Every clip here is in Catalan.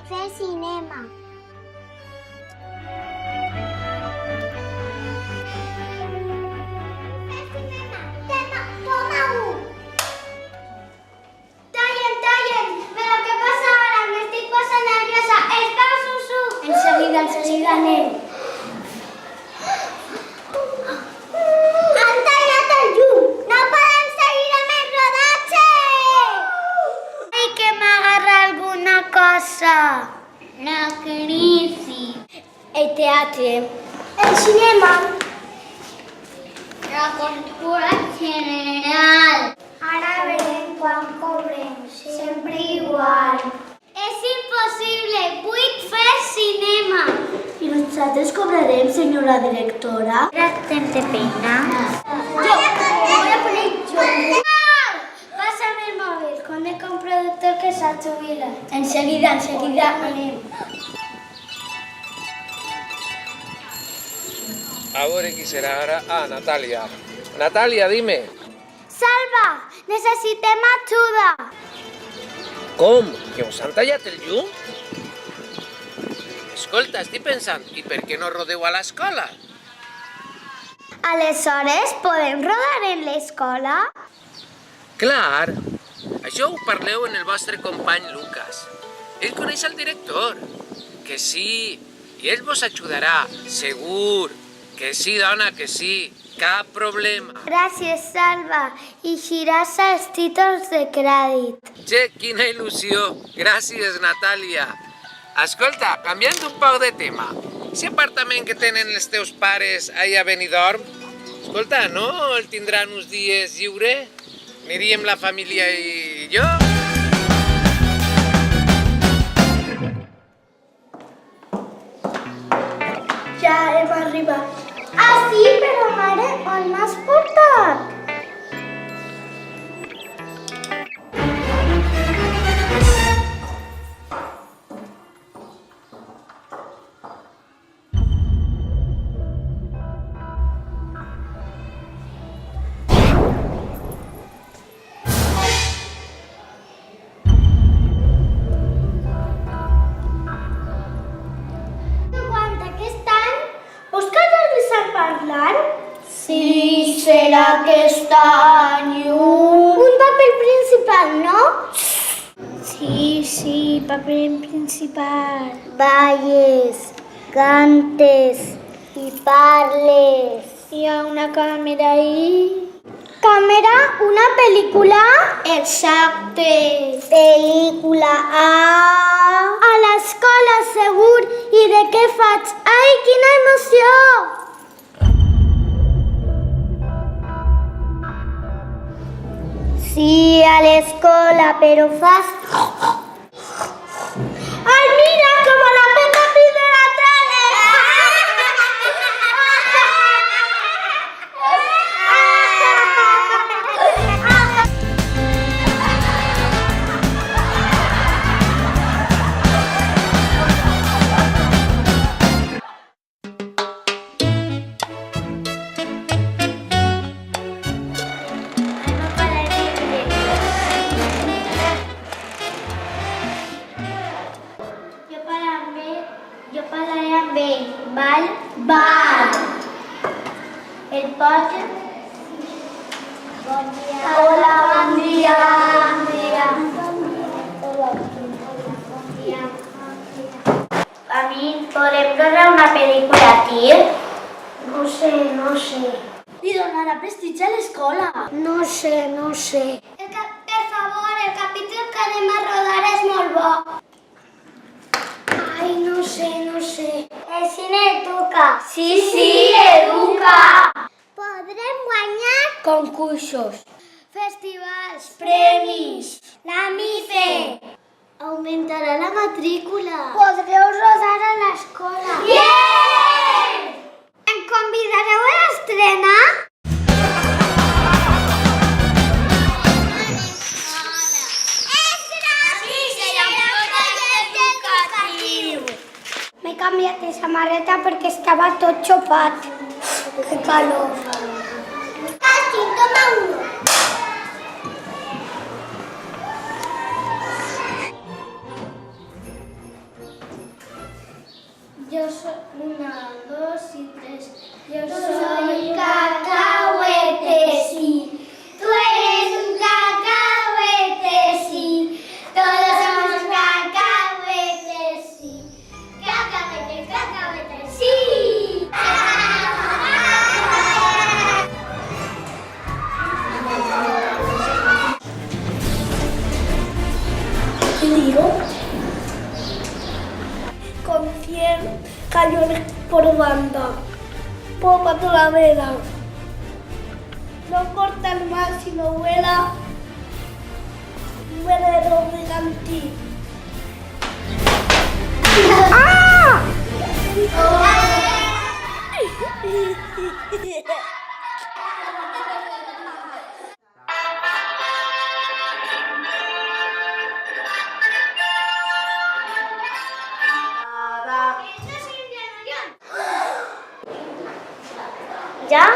fer cinema. Toma un. Tallen. Però què passa ara? M'estic posant nerviosa. Espera, Susu. Enseguida, nen. Han tallat el llum. No podem seguir amb el rodatge. Ai, que m'agarra alguna cosa. La crisi. El teatre. El cinema. La cultura general. Ara verem quan cobrem. Sempre igual. És impossible. Vull fer cinema. I nosaltres cobrarem, senyora directora? Tractem de peinar. Voy a poner yo. Pásame el móvil con el productor que s'ha jubilat. Enseguida anem. A veure qui serà ara. Ah, Natàlia. Natàlia, dime. Salva, necessitem ajuda. Com? Que us han tallat el llum? Escolta, estic pensant, i per què no rodeu a l'escola? Aleshores, podem rodar en l'escola? Clar, això ho parleu en el vostre company Lucas. Ell coneix el director. Que sí, i ell vos ajudarà, segur. Que sí, dona, que sí. Cap problema. Gràcies, Salva. I giràs els títols de crèdit. Che, quina il·lusió. Gràcies, Natàlia. Escolta, canviant un poc de tema. Aquest apartament que tenen els teus pares allà a Benidorm, escolta, no el tindran uns dies lliure? Aniríem la família i jo? Ja hem arribat. Ah, sí? Però, mare, on m'has portat? Sí, serà aquest any. Un paper principal, no? Sí, paper principal. Balles, cantes i parles. Hi ha una càmera ahí. Càmera? Una pel·lícula? Exacte. Pel·lícula. A l'escola, segur. I de què faig? Ai, quina emoció! Sí, a l'escola, però fas... Ai, mira, com a la Peppa Pig de la tele! Jo parlaré amb ell. Val? Val. El pots? Bon dia. Hola, bon dia. A mi, podem veure una pel·lícula aquí? No sé. Li donarà prestigi a l'escola. No sé. Per favor, el capítol que anem a rodar és molt bo. Ai, no sé. El cine educa. Sí, educa. Podrem guanyar Concursos. festivals, Premis. la MIFE. Augmentarà la matrícula. Podreu rodar a l'escola. Yeah! Em convidareu a l'estrena? M'he canviat de samarreta perquè estava tot xopat. Que calor. Casting, toma uno. la vela. No cortan más si no vuela. Un veneno gigante. ¡Ah! ¿Ya?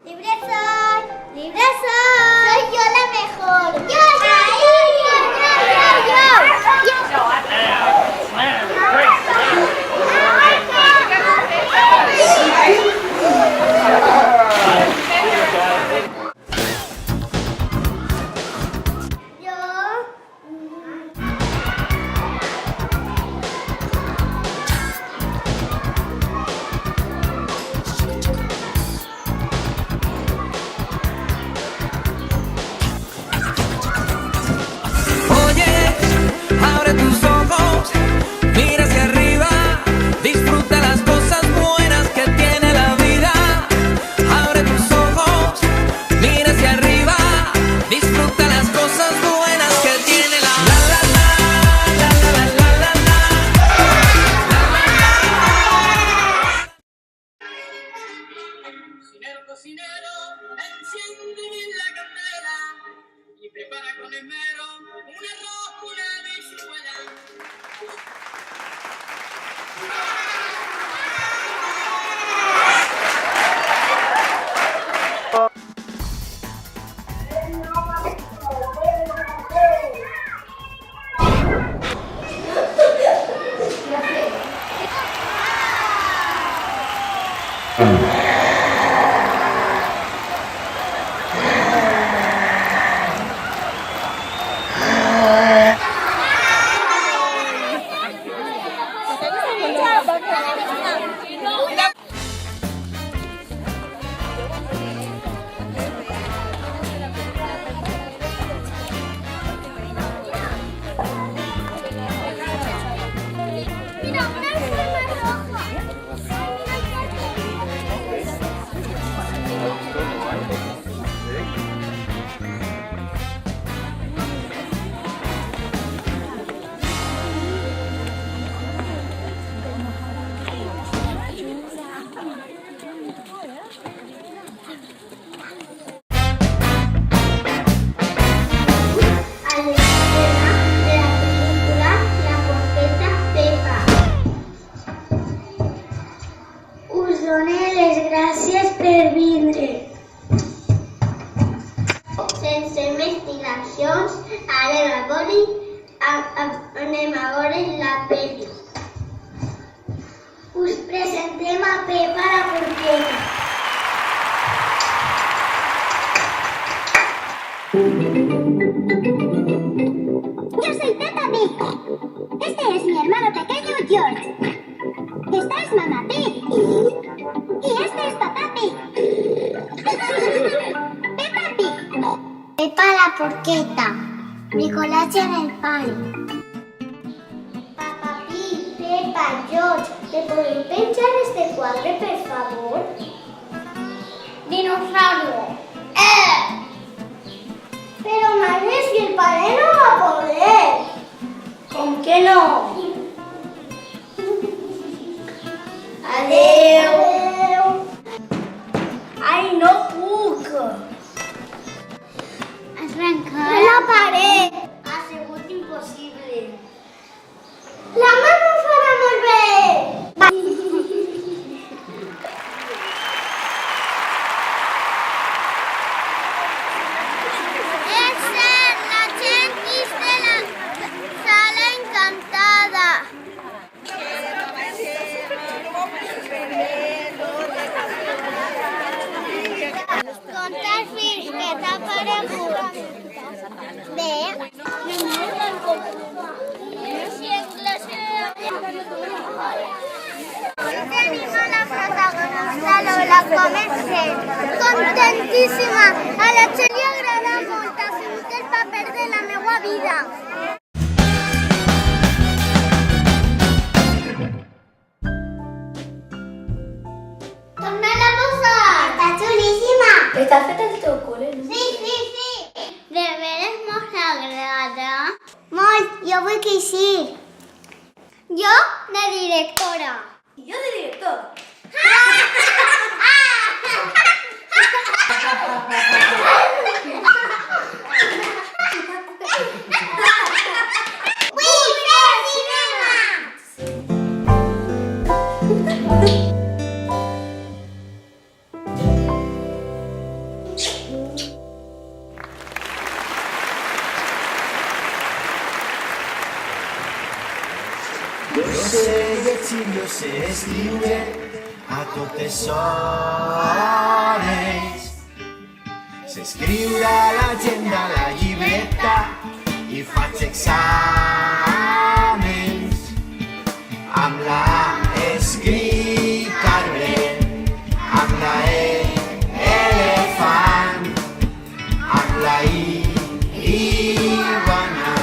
¡Libre soy! ¡Libre soy! ¡Soy yo la mejor! ¡Yo! Abre tus ojos, mira hacia arriba, disfruta las cosas buenas que tiene la vida. Abre tus ojos, mira hacia arriba, disfruta las cosas buenas que tiene la vida. Cocinero, cocinero, enciende bien la candela y prepara con esmero un arroz, una habichuela. Mira, una alfombra roja. A la escena de la película La Porqueta Pepa. Us done les gràcies per vindre. Sense investigacions, anem a veure la pel·li. Us presentem a Pepa la Porqueta. Yo soy Peppa Pig. Este es mi hermano pequeño George. Esta es Mamá Pig. Y este es Papá Pig. Peppa Pig. Peppa la Porqueta. Nicolás en el pare. Papá Pig, Peppa, George, ¿te podem penjar este quadre, per favor? Dinosaurio. Pero madre, si el padre no va a poder. ¿Con qué no? Adeu. Ai, no puc. Has arrencat la paret. Ha sigut impossible. La mano ho farà molt bé. És cert, la gent és de la sala encantada. Contar fins que t'ha paregut. Bé. Si en classe... Tenim a la protagonista Lola, com estem? Contentíssima. A la gent li agrada molt. Ha sigut el paper de la meva vida. Està fet el teu col·le, no? Sí. De veres mos agrada? Molt, jo vull que sí. Jo de directora. I jo de director. Vull fer cinema! Jo sé llegir, jo sé escriure a totes hores. Sé escriure a l'agenda, a la llibreta i faig exàmens. Amb la A escric arbre, amb la E elefant, amb la I iguana,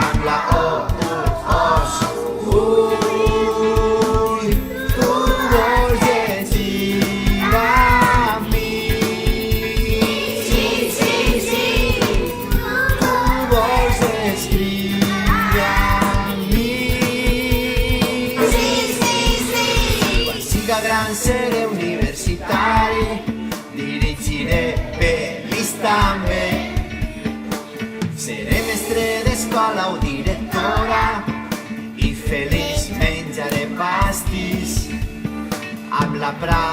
amb la O os. Uy, tu vols llegir amb mi. Sí. Tu vols escriure amb mi. Quan siga gran seré universitari, dirigiré pel·lis també. Seré mestre d'escola o directora i feliç menjaré pastís amb la Bra